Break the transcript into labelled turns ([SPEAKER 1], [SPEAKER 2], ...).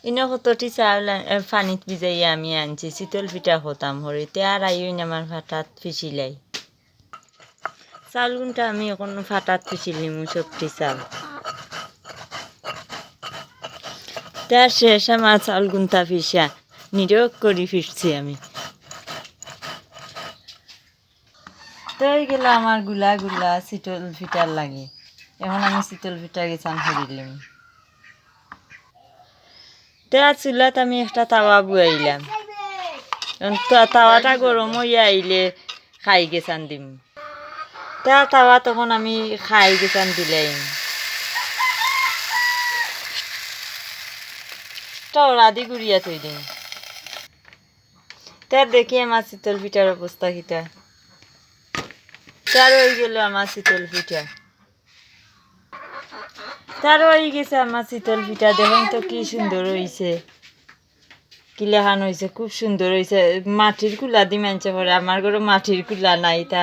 [SPEAKER 1] ইনো কতটি চাউল পানিত ভিজাইয়া আমি আনছি চিতল পিঠা হতাম হরিতে আর আইন আমার ফাটাত পিছিলাই চাউল গুনটা আমি এখন ফাটাত পিছিলিম সবটি চাল তার শেষ আমার চাউল গুনটা পিসা নিরোগ করি ফিরছি আমি তো হয়ে গেল আমার গুলা গুলা চিতল পিঠার লাগে এখন আমি চিতল পিঠা গেছান হরিলাম তার চুলাত আমি একটা তাওয়া বুয়াইলাম তাওয়াটা গরম হইয়া আইলে খাই গেছান দিম তাওয়া তখন আমি খাই গেছান দিলাই রাধি গুড়িয়া থই দিম তার দেখি আমার চিতল পিঠার অবস্থা কিটা তার হয়ে গেল আমার চিতল পিঠা তার হয়ে গেছে আমার চিতল পিঠা দেখেন তো কি সুন্দর হয়েছে কিলাহান হয়েছে খুব সুন্দর হয়েছে মাটির কুলা দি মানছে পরে আমার ঘরে মাটির কুলা নাই তা